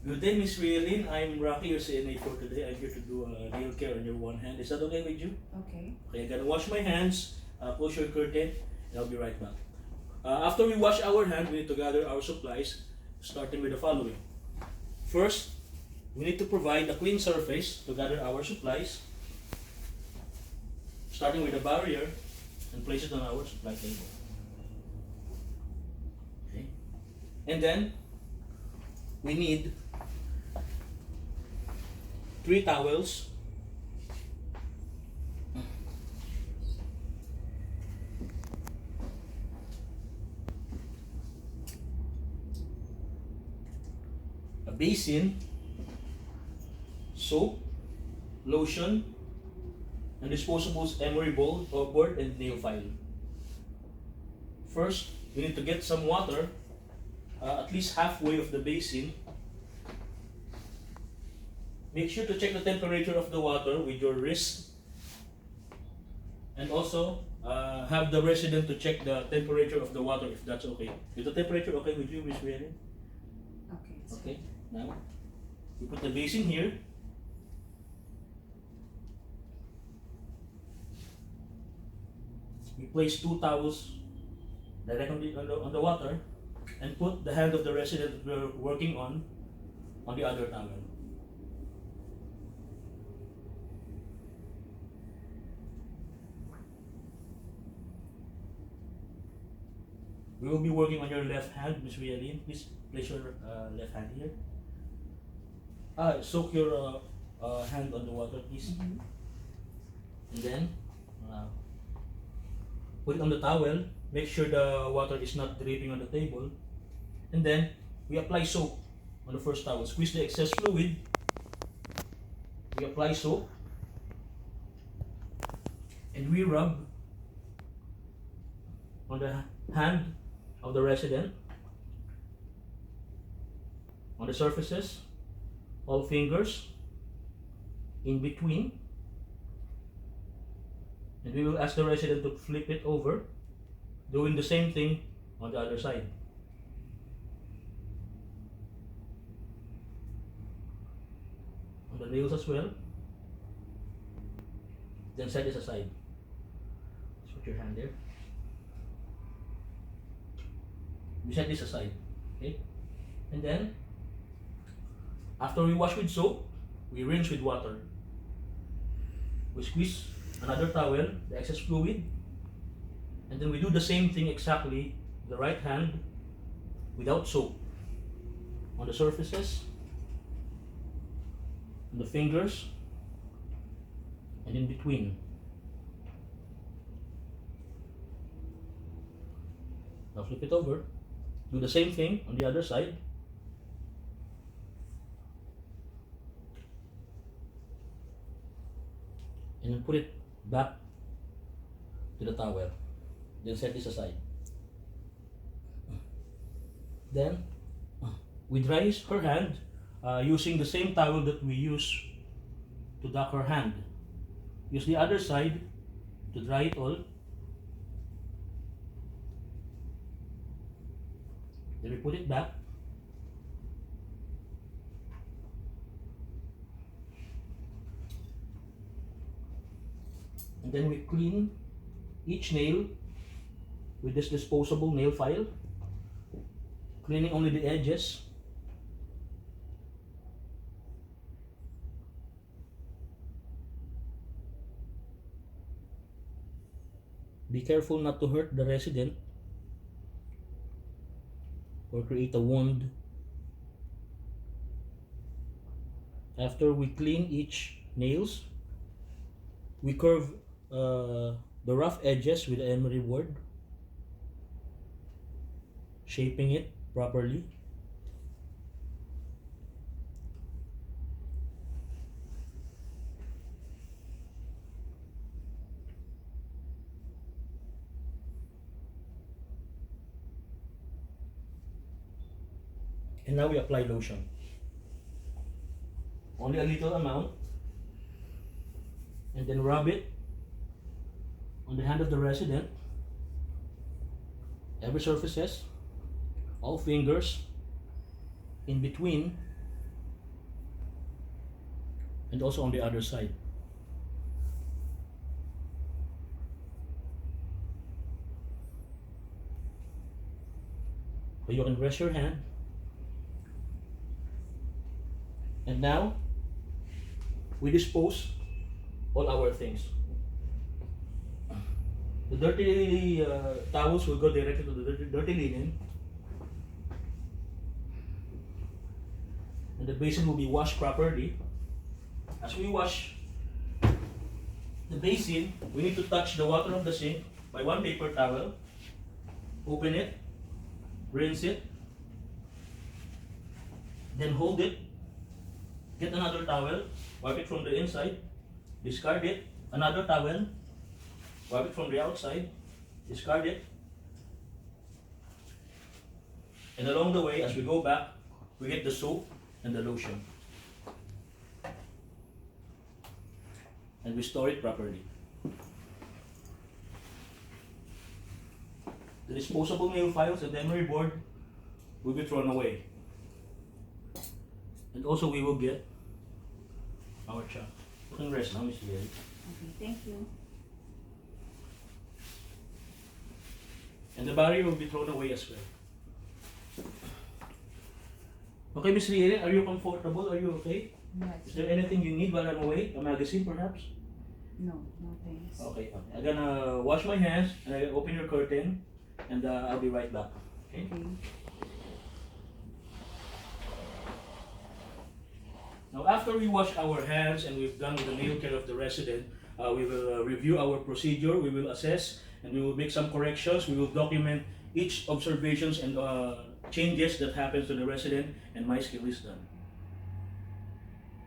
Good day, Miss Rielin. I'm Rocky, your CNA for today. I'm here to do nail care on your one hand. Is that okay with you? Okay. Okay, I'm gonna wash my hands, close your curtain, and I'll be right back. After we wash our hand, we need to gather our supplies, starting with the following. First, we need to provide a clean surface to gather our supplies, starting with a barrier, and place it on our supply table. Okay. And then, we need 3 towels, a basin, soap, lotion, and disposables emery bowl, board, and nail file. First, we need to get some water, at least halfway of the basin. Make sure to check the temperature of the water with your wrist, and also have the resident to check the temperature of the water if that's okay. Is the temperature okay with you, Miss Rielin? Okay. Okay. Now, we put the basin here. We place 2 towels directly on the water and put the hand of the resident we're working on the other towel. We will be working on your left hand, Miss Rielin. Please place your left hand here. Soak your hand on the water, please. Mm-hmm. And then, put it on the towel. Make sure the water is not dripping on the table. And then, we apply soap on the first towel. Squeeze the excess fluid. We apply soap. And we rub on the hand of the resident, on the surfaces, all fingers, in between, and we will ask the resident to flip it over, doing the same thing on the other side. On the nails as well. Then set this aside. Just put your hand there. We set this aside, okay? And then, after we wash with soap, we rinse with water. We squeeze another towel, the excess fluid, and then we do the same thing exactly with the right hand without soap. On the surfaces, on the fingers, and in between. Now flip it over. Do the same thing on the other side. And then put it back to the towel. Then set this aside. Then we dry her hand using the same towel that we use to duck her hand. Use the other side to dry it all. Then we put it back. And then we clean each nail with this disposable nail file, cleaning only the edges. Be careful not to hurt the resident or create a wound. After we clean each nails, we curve the rough edges with the emery board, shaping it properly. And now we apply lotion. Only a little amount. And then rub it on the hand of the resident, every surfaces, all fingers, in between, and also on the other side. So you can rest your hand. And now, we dispose all our things. The dirty towels will go directly to the dirty linen. And the basin will be washed properly. As we wash the basin, we need to touch the water of the sink by one paper towel. Open it, rinse it, then hold it. Get another towel, wipe it from the inside, discard it. Another towel, wipe it from the outside, discard it. And along the way, as we go back, we get the soap and the lotion. And we store it properly. The disposable nail files and the emery board will be thrown away. And also we will get our chock. You can rest now, Miss Jerry. Okay, thank you. And the barrier will be thrown away as well. Okay, Miss Riere, are you comfortable? Are you okay? Yes. Is there anything you need while I'm away? A magazine perhaps? No, no thanks. Okay, I'm gonna wash my hands and I open your curtain and I'll be right back. Okay? Okay. Now after we wash our hands and we've done the nail care of the resident, we will review our procedure, we will assess, and we will make some corrections. We will document each observations and changes that happens to the resident, and my skill is done.